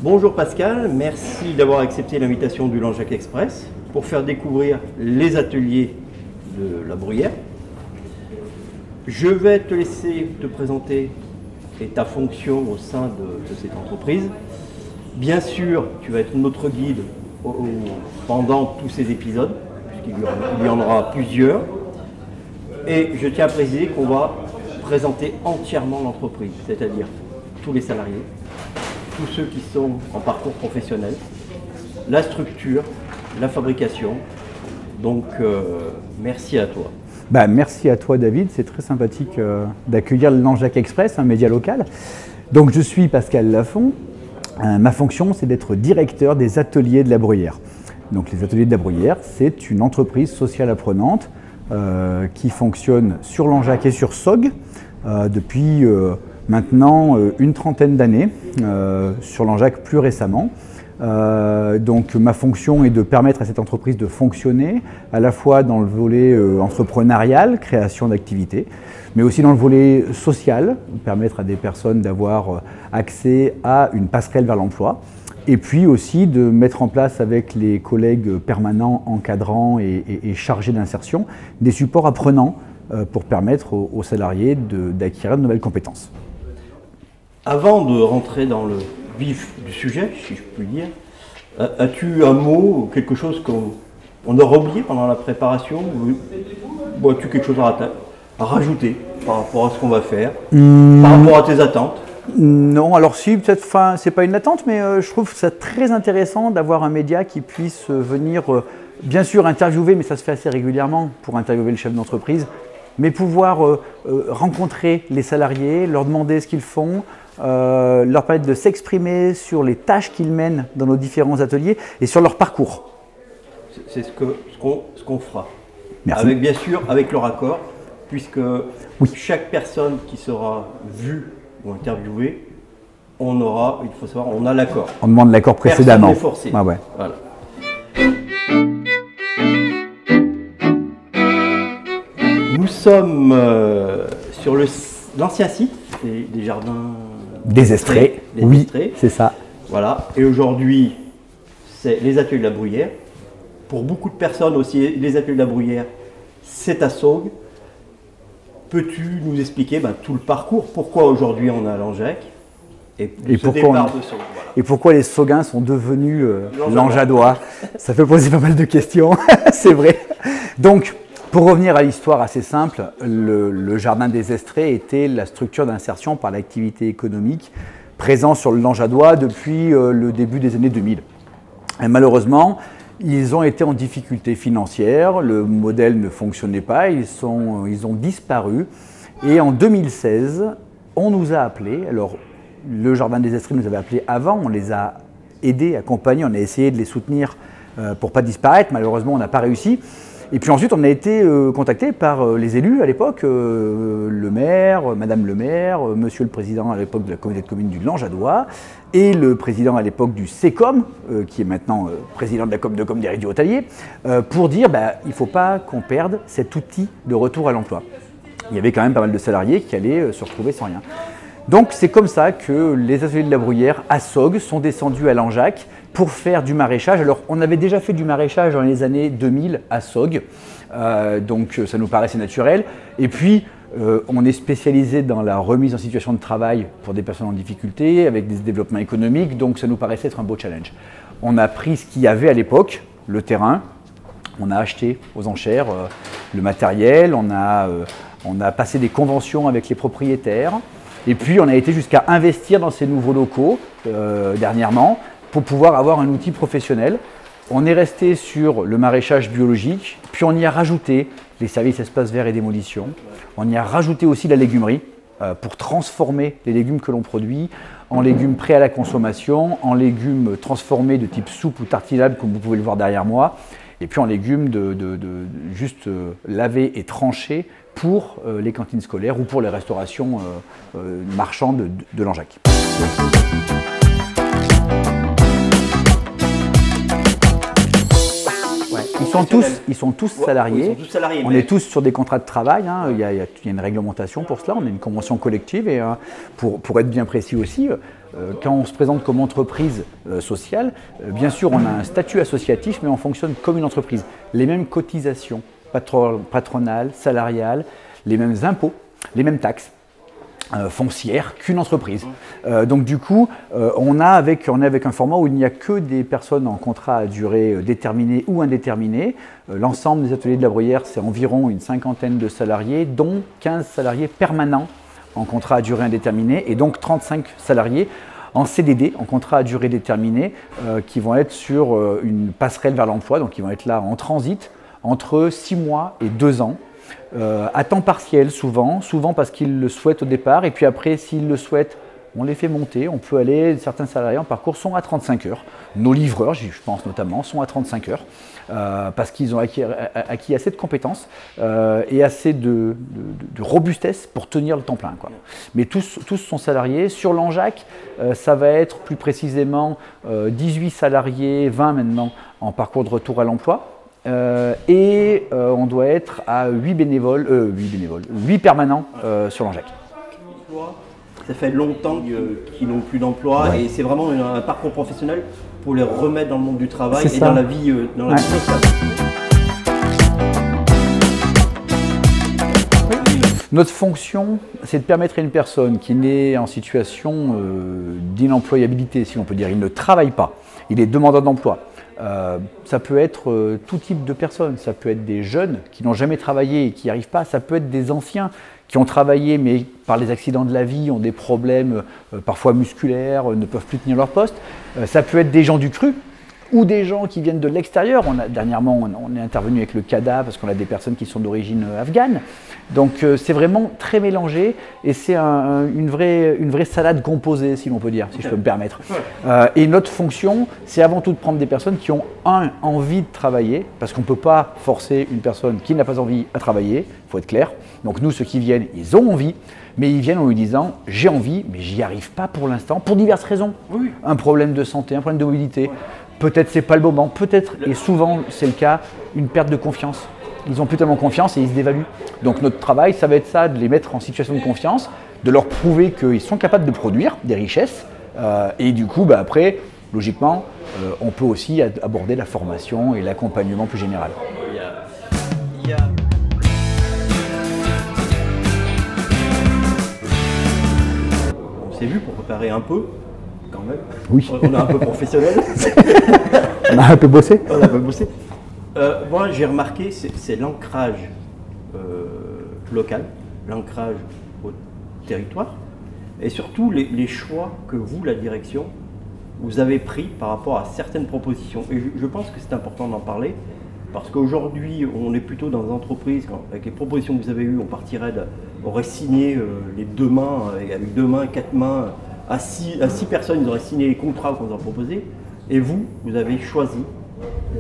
Bonjour Pascal, merci d'avoir accepté l'invitation du Langeac Express pour faire découvrir les ateliers de la Bruyère. Je vais te laisser te présenter et ta fonction au sein de cette entreprise. Bien sûr, tu vas être notre guide pendant tous ces épisodes, puisqu'il y en aura plusieurs. Et je tiens à préciser qu'on va présenter entièrement l'entreprise, c'est-à-dire tous les salariés, tous ceux qui sont en parcours professionnel, la structure, la fabrication. Donc, merci à toi. Merci à toi David, c'est très sympathique d'accueillir le Langeac Express, un média local. Donc je suis Pascal Lafont, ma fonction c'est d'être directeur des ateliers de la Bruyère. Donc les ateliers de la Bruyère, c'est une entreprise sociale apprenante qui fonctionne sur Langeac et sur SOG depuis maintenant une trentaine d'années, sur Langeac plus récemment. Donc ma fonction est de permettre à cette entreprise de fonctionner à la fois dans le volet entrepreneurial, création d'activités, mais aussi dans le volet social, permettre à des personnes d'avoir accès à une passerelle vers l'emploi, et puis aussi de mettre en place avec les collègues permanents, encadrants et chargés d'insertion des supports apprenants pour permettre aux salariés d'acquérir de nouvelles compétences. Avant de rentrer dans le vif du sujet, si je puis dire, as-tu un mot, quelque chose qu'on aura oublié pendant la préparation, ou as-tu quelque chose à rajouter par rapport à ce qu'on va faire, par rapport à tes attentes? Non, alors si, peut-être, c'est pas une attente, mais je trouve ça très intéressant d'avoir un média qui puisse venir, bien sûr interviewer, mais ça se fait assez régulièrement pour interviewer le chef d'entreprise, mais pouvoir rencontrer les salariés, leur demander ce qu'ils font, leur permettre de s'exprimer sur les tâches qu'ils mènent dans nos différents ateliers et sur leur parcours. C'est ce qu'on fera. Merci. Bien sûr, avec leur accord, puisque chaque personne qui sera vue ou interviewée, on aura, il faut savoir, on a l'accord. On demande l'accord précédemment. Personne n'est forcé. Ah ouais. Voilà. Nous sommes sur l'ancien site des jardins des Estrées. Oui, c'est ça. Voilà. Et aujourd'hui, c'est les ateliers de la Bruyère. Pour beaucoup de personnes aussi, les ateliers de la Bruyère, c'est à SOG. Peux-tu nous expliquer tout le parcours? Pourquoi aujourd'hui on est à Langeac et pourquoi les Soguins sont devenus Langeadois? Ça fait poser pas mal de questions, c'est vrai. Donc, pour revenir à l'histoire assez simple, le Jardin des Estrées était la structure d'insertion par l'activité économique présent sur le Langeadois depuis le début des années 2000. Et malheureusement, ils ont été en difficulté financière, le modèle ne fonctionnait pas, ils ont disparu. Et en 2016, on nous a appelés. Alors, le Jardin des Estrées nous avait appelés avant, on les a aidés, accompagnés, on a essayé de les soutenir pour ne pas disparaître. Malheureusement, on n'a pas réussi. Et puis ensuite, on a été contacté par les élus à l'époque, le maire, madame le maire, monsieur le président à l'époque de la communauté de communes du Langeadois et le président à l'époque du CECOM, qui est maintenant président de la com des réduits hôteliers, pour dire il ne faut pas qu'on perde cet outil de retour à l'emploi. Il y avait quand même pas mal de salariés qui allaient se retrouver sans rien. Donc c'est comme ça que les ateliers de la Bruyère à SOG sont descendus à Langeac pour faire du maraîchage. Alors on avait déjà fait du maraîchage dans les années 2000 à SOG, donc ça nous paraissait naturel. Et puis on est spécialisé dans la remise en situation de travail pour des personnes en difficulté, avec des développements économiques, donc ça nous paraissait être un beau challenge. On a pris ce qu'il y avait à l'époque, le terrain, on a acheté aux enchères le matériel, on a passé des conventions avec les propriétaires. Et puis on a été jusqu'à investir dans ces nouveaux locaux dernièrement pour pouvoir avoir un outil professionnel. On est resté sur le maraîchage biologique, puis on y a rajouté les services espaces verts et démolition. On y a rajouté aussi la légumerie pour transformer les légumes que l'on produit en légumes prêts à la consommation, en légumes transformés de type soupe ou tartinade comme vous pouvez le voir derrière moi, et puis en légumes juste lavés et tranchés pour les cantines scolaires ou pour les restaurations marchandes de Langeac. Ouais, ils sont tous salariés. On est tous sur des contrats de travail. Hein. Il y a une réglementation pour cela. On a une convention collective et pour être bien précis aussi, quand on se présente comme entreprise sociale, bien sûr on a un statut associatif, mais on fonctionne comme une entreprise. Les mêmes cotisations patronales, salariales, les mêmes impôts, les mêmes taxes foncières qu'une entreprise. Donc du coup, on est avec un format où il n'y a que des personnes en contrat à durée déterminée ou indéterminée. L'ensemble des ateliers de la Bruyère, c'est environ une cinquantaine de salariés, dont 15 salariés permanents en contrat à durée indéterminée et donc 35 salariés en CDD, en contrat à durée déterminée, qui vont être sur une passerelle vers l'emploi, donc ils vont être là en transit entre 6 mois et 2 ans. À temps partiel souvent parce qu'ils le souhaitent au départ, et puis après s'ils le souhaitent, on les fait monter, on peut aller, certains salariés en parcours sont à 35 heures. Nos livreurs, je pense notamment, sont à 35 heures parce qu'ils ont acquis assez de compétences et assez de robustesse pour tenir le temps plein, quoi. Mais tous sont salariés. Sur l'Anjac, ça va être plus précisément 18 salariés, 20 maintenant en parcours de retour à l'emploi. On doit être à 8 permanents sur l'Anjac. Ça fait longtemps qu'ils n'ont plus d'emploi, et c'est vraiment un parcours professionnel pour les remettre dans le monde du travail et dans la vie sociale. Notre fonction, c'est de permettre à une personne qui n'est en situation d'inemployabilité, si l'on peut dire, il ne travaille pas, il est demandeur d'emploi. Ça peut être tout type de personnes, ça peut être des jeunes qui n'ont jamais travaillé et qui n'y arrivent pas, ça peut être des anciens qui ont travaillé mais par les accidents de la vie ont des problèmes parfois musculaires, ne peuvent plus tenir leur poste, ça peut être des gens du cru ou des gens qui viennent de l'extérieur. Dernièrement on est intervenu avec le CADA parce qu'on a des personnes qui sont d'origine afghane. Donc c'est vraiment très mélangé et c'est une vraie salade composée, si l'on peut dire, si je peux me permettre. Et notre fonction, c'est avant tout de prendre des personnes qui ont envie de travailler, parce qu'on ne peut pas forcer une personne qui n'a pas envie à travailler, il faut être clair. Donc nous, ceux qui viennent, ils ont envie, mais ils viennent en lui disant « j'ai envie, mais j'y arrive pas pour l'instant, pour diverses raisons. Oui. Un problème de santé, un problème de mobilité, peut-être c'est pas le moment, peut-être, et souvent c'est le cas, une perte de confiance. Ils n'ont plus tellement confiance et ils se dévaluent. Donc notre travail, ça va être ça, de les mettre en situation de confiance, de leur prouver qu'ils sont capables de produire des richesses. Et du coup, après, logiquement, on peut aussi aborder la formation et l'accompagnement plus général. On s'est vu pour préparer un peu, quand même. Oui. On est un peu professionnel. On a un peu bossé. On a un peu bossé. Moi, j'ai remarqué, c'est l'ancrage local, l'ancrage au territoire, et surtout les choix que vous, la direction, vous avez pris par rapport à certaines propositions. Et je pense que c'est important d'en parler, parce qu'aujourd'hui, on est plutôt dans des entreprises, avec les propositions que vous avez eues, on aurait signé les 2 mains, avec 2 mains, 4 mains, à 6 personnes, ils auraient signé les contrats qu'on nous a proposés, et vous avez choisi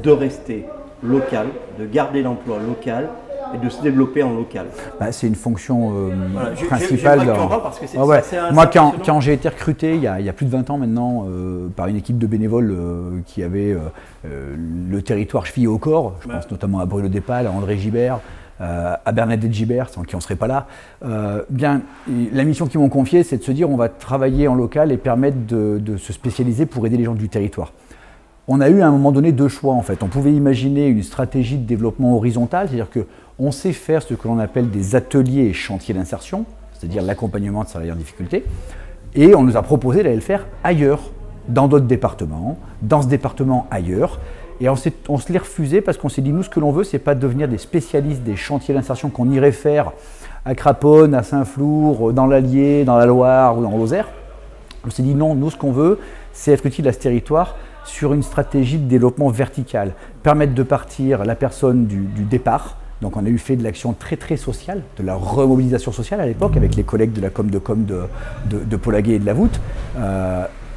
de rester local, de garder l'emploi local et de se développer en local. C'est une fonction principale. Moi, quand j'ai été recruté il y a plus de 20 ans maintenant par une équipe de bénévoles qui avait le territoire chevillé au corps, je pense notamment à Bruno Despales, à André Gibert, à Bernadette Gibert, sans qui on ne serait pas là, la mission qu'ils m'ont confiée, c'est de se dire on va travailler en local et permettre de se spécialiser pour aider les gens du territoire. On a eu à un moment donné 2 choix en fait. On pouvait imaginer une stratégie de développement horizontal, c'est-à-dire qu'on sait faire ce que l'on appelle des ateliers et chantiers d'insertion, c'est-à-dire l'accompagnement de salariés en difficulté, et on nous a proposé d'aller le faire ailleurs, dans d'autres départements, dans ce département ailleurs, et on se l'est refusé parce qu'on s'est dit nous ce que l'on veut c'est pas devenir des spécialistes des chantiers d'insertion qu'on irait faire à Craponne, à Saint-Flour, dans l'Allier, dans la Loire ou dans Lozère. On s'est dit non, nous ce qu'on veut c'est être utile à ce territoire sur une stratégie de développement vertical, permettre de partir la personne du départ. Donc on a eu fait de l'action très très sociale, de la remobilisation sociale à l'époque avec les collègues de la com de Polaguet et de la Voûte,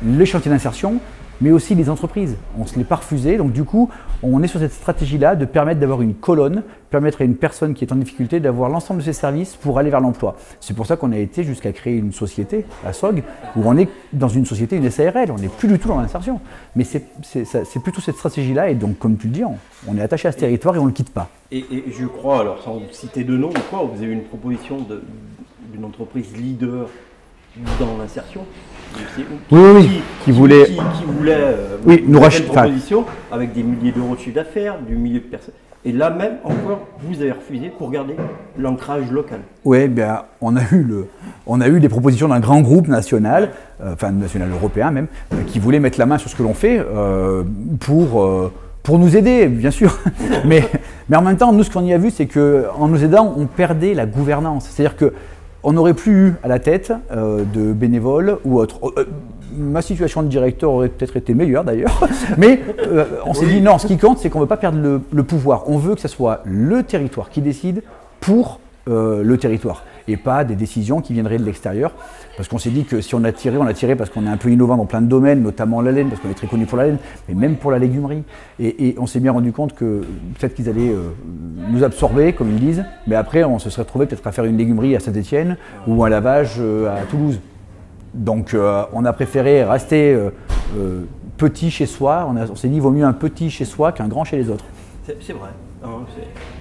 les chantiers d'insertion, mais aussi les entreprises. On ne se l'est pas refusé, donc du coup on est sur cette stratégie-là de permettre d'avoir une colonne, permettre à une personne qui est en difficulté d'avoir l'ensemble de ses services pour aller vers l'emploi. C'est pour ça qu'on a été jusqu'à créer une société à SOG, où on est dans une société, une SARL, on n'est plus du tout dans l'insertion. Mais c'est plutôt cette stratégie-là, et donc comme tu le dis, on est attaché à ce territoire et on ne le quitte pas. Et je crois, alors sans citer de nom, vous avez une proposition d'une entreprise leader dans l'insertion. Qui voulait oui, nous racheter une proposition avec des milliers d'euros de chiffre d'affaires, du millier de personnes. Et là même, encore, vous avez refusé pour garder l'ancrage local. Oui, bien, on a eu des propositions d'un grand groupe national, enfin national européen même, qui voulait mettre la main sur ce que l'on fait pour nous aider, bien sûr. mais en même temps, nous, ce qu'on y a vu, c'est qu'en nous aidant, on perdait la gouvernance. C'est-à-dire qu'on n'aurait plus eu à la tête de bénévoles ou autres. Ma situation de directeur aurait peut-être été meilleure d'ailleurs, mais on s'est dit non, ce qui compte, c'est qu'on ne veut pas perdre le pouvoir. On veut que ce soit le territoire qui décide pour le territoire et pas des décisions qui viendraient de l'extérieur. Parce qu'on s'est dit que si on a tiré parce qu'on est un peu innovant dans plein de domaines, notamment la laine, parce qu'on est très connu pour la laine, mais même pour la légumerie. Et on s'est bien rendu compte que peut-être qu'ils allaient nous absorber, comme ils disent, mais après on se serait trouvé peut-être à faire une légumerie à Saint-Étienne ou un lavage à Toulouse. Donc on a préféré rester petit chez soi. On s'est dit qu'il vaut mieux un petit chez soi qu'un grand chez les autres. C'est vrai,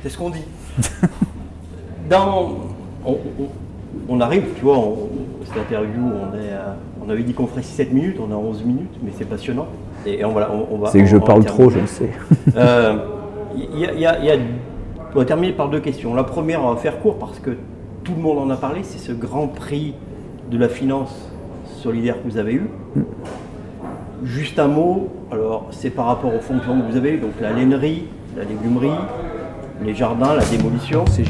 c'est ce qu'on dit. On arrive, tu vois, cette interview, on avait dit qu'on ferait 6-7 minutes, on a 11 minutes, mais c'est passionnant. Et on va. C'est que je parle trop, je le sais. On va terminer par 2 questions. La première, on va faire court parce que tout le monde en a parlé, c'est ce grand prix de la finance solidaire que vous avez eu. Juste un mot, alors c'est par rapport aux fonctions que vous avez eues, donc la lainerie, la légumerie, les jardins, la démolition. C'est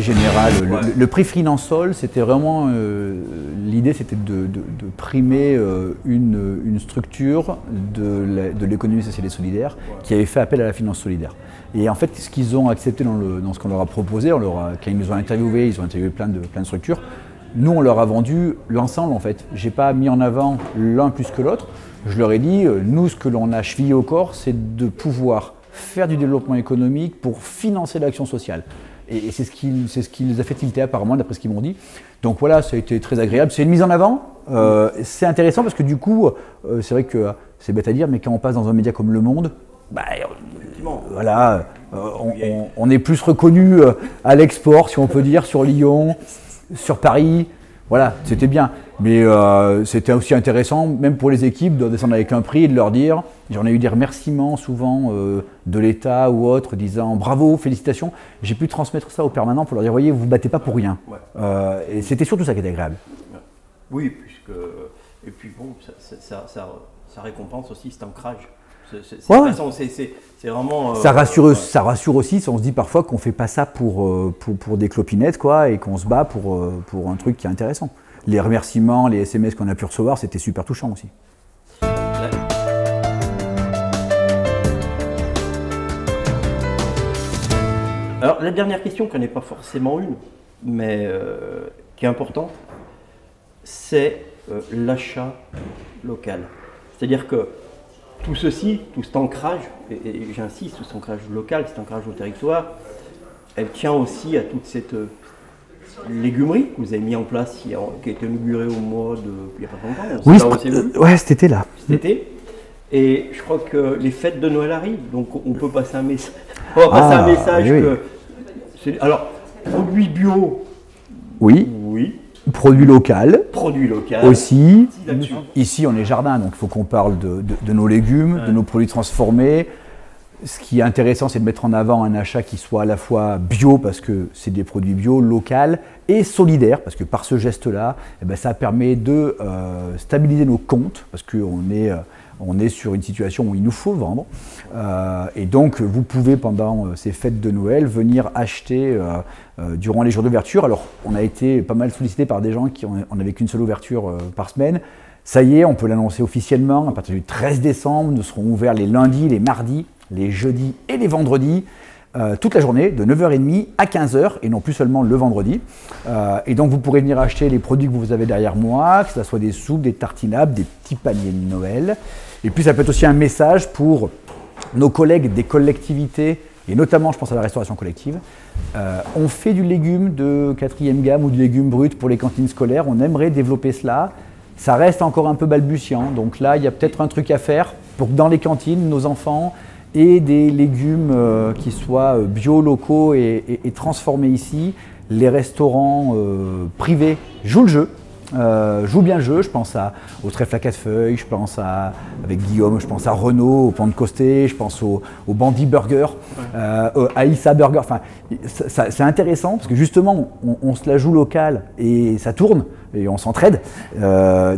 général. Le prix Finansol, c'était vraiment l'idée, c'était de primer une structure de l'économie sociale et solidaire qui avait fait appel à la finance solidaire. Et en fait, ce qu'ils ont accepté dans ce qu'on leur a proposé, quand ils nous ont interviewé, ils ont interviewé plein de structures. Nous, on leur a vendu l'ensemble en fait. J'ai pas mis en avant l'un plus que l'autre. Je leur ai dit, nous, ce que l'on a chevillé au corps, c'est de pouvoir faire du développement économique pour financer l'action sociale. Et c'est ce qui les a fait tilter apparemment, d'après ce qu'ils m'ont dit. Donc voilà, ça a été très agréable. C'est une mise en avant. C'est intéressant parce que du coup, c'est vrai que c'est bête à dire, mais quand on passe dans un média comme Le Monde, voilà, on est plus reconnu à l'export, si on peut dire, sur Lyon, sur Paris. Voilà, c'était bien. Mais c'était aussi intéressant, même pour les équipes, de descendre avec un prix et de leur dire, j'en ai eu des remerciements souvent de l'État ou autres, disant bravo, félicitations. J'ai pu transmettre ça aux permanents pour leur dire, voyez, vous ne vous battez pas pour rien. Ouais. Et c'était surtout ça qui était agréable. Oui, et puis bon, ça récompense aussi cet ancrage. C'est vraiment. Ça rassure aussi si on se dit parfois qu'on ne fait pas ça pour des clopinettes, quoi, et qu'on se bat pour un truc qui est intéressant. Les remerciements, les SMS qu'on a pu recevoir, c'était super touchant aussi. Alors la dernière question, qui n'est pas forcément une, mais qui est importante, c'est l'achat local. C'est-à-dire que tout ceci, tout cet ancrage, et j'insiste, tout cet ancrage local, cet ancrage au territoire, elle tient aussi à toute cette légumerie que vous avez mis en place, qui a été inaugurée au mois de... il n'y a pas longtemps. Oui, cet été-là. Cet été. Et je crois que les fêtes de Noël arrivent, donc on peut passer un message. On va passer un message que... Alors, produits bio. Oui. Produits local. Aussi. Ici, on est jardin, donc il faut qu'on parle de nos légumes, de nos produits transformés. Ce qui est intéressant, c'est de mettre en avant un achat qui soit à la fois bio, parce que c'est des produits bio, local, et solidaire, parce que par ce geste-là, ça permet de stabiliser nos comptes, parce qu'on est sur une situation où il nous faut vendre. Et donc, vous pouvez, pendant ces fêtes de Noël, venir acheter durant les jours d'ouverture. Alors, on a été pas mal sollicité par des gens qui n'avaient qu'une seule ouverture par semaine. Ça y est, on peut l'annoncer officiellement. À partir du 13 décembre, nous serons ouverts les lundis, les mardis, les jeudis et les vendredis, toute la journée, de 9h30 à 15h, et non plus seulement le vendredi. Et donc, vous pourrez venir acheter les produits que vous avez derrière moi, que ce soit des soupes, des tartinables, des petits paniers de Noël. Et puis, ça peut être aussi un message pour nos collègues des collectivités, et notamment, je pense à la restauration collective. On fait du légume de 4e gamme ou du légume brut pour les cantines scolaires. On aimerait développer cela. Ça reste encore un peu balbutiant. Donc là, il y a peut-être un truc à faire pour que dans les cantines, nos enfants aient des légumes qui soient bio, locaux et transformés ici. Les restaurants privés jouent le jeu. Joue bien le jeu, je pense au Trèfle à 4 feuilles, je pense avec Guillaume, je pense à Renault, au Pan de Costé, je pense au Bandit Burger, à Issa Burger. Enfin, c'est intéressant parce que justement, on se la joue locale et ça tourne et on s'entraide.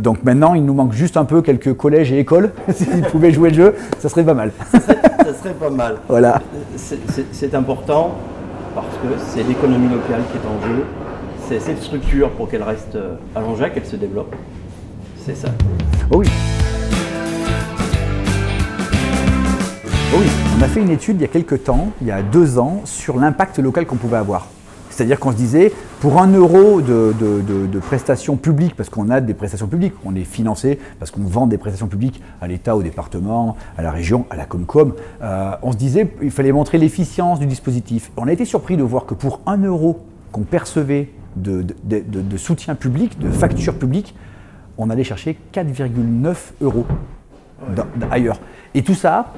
Donc maintenant, il nous manque juste un peu quelques collèges et écoles. S'ils pouvaient jouer le jeu, ça serait pas mal. Ça serait pas mal. Voilà. C'est important parce que c'est l'économie locale qui est en jeu. C'est cette structure pour qu'elle reste à Langeac, qu'elle se développe. C'est ça. Oh oui. Oh oui, on a fait une étude il y a quelques temps, il y a 2 ans, sur l'impact local qu'on pouvait avoir. C'est-à-dire qu'on se disait, pour 1 euro de prestations publiques, parce qu'on a des prestations publiques, on est financé, parce qu'on vend des prestations publiques à l'État, au département, à la région, à la Comcom, on se disait il fallait montrer l'efficience du dispositif. On a été surpris de voir que pour 1 euro qu'on percevait de soutien public, de facture publique, on allait chercher 4,9 euros ailleurs. Et tout ça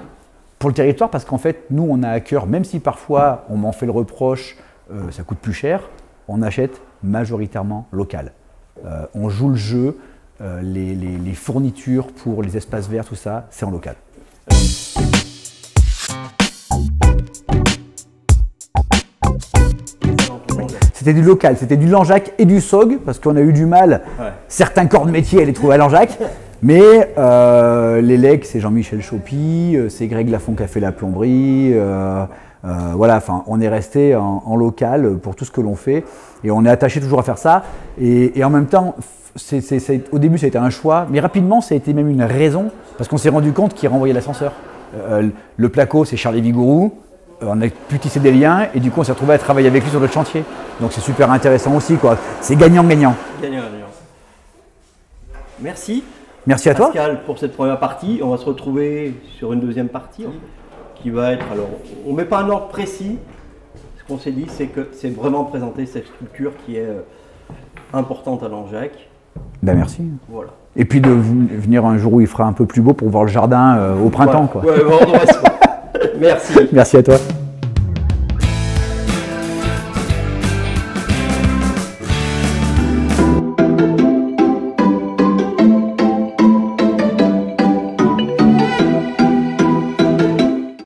pour le territoire, parce qu'en fait, nous, on a à cœur, même si parfois on m'en fait le reproche, ça coûte plus cher, on achète majoritairement local. On joue le jeu, les fournitures pour les espaces verts, tout ça, c'est en local. C'était du local, c'était du Langeac et du SOG, parce qu'on a eu du mal, certains corps de métier à les trouver à Langeac, mais les legs, c'est Jean-Michel Chopy, c'est Greg Lafont qui a fait la plomberie, voilà, enfin, on est resté en local pour tout ce que l'on fait, et on est attaché toujours à faire ça, et en même temps, au début ça a été un choix, mais rapidement ça a été même une raison, parce qu'on s'est rendu compte qu'il renvoyait l'ascenseur. Le placo, c'est Charlie Vigourou. On a pu tisser des liens et du coup on s'est retrouvé à travailler avec lui sur notre chantier. Donc c'est super intéressant aussi, quoi. C'est gagnant-gagnant. Gagnant-gagnant. Merci. Merci à toi. Pascal, pour cette première partie. On va se retrouver sur une deuxième partie qui va être, alors on ne met pas un ordre précis. Ce qu'on s'est dit, c'est que c'est vraiment présenter cette structure qui est importante à Langeac. Ben merci. Voilà. Et puis de venir un jour où il fera un peu plus beau pour voir le jardin au printemps, quoi. Ouais, bon, merci. Merci à toi.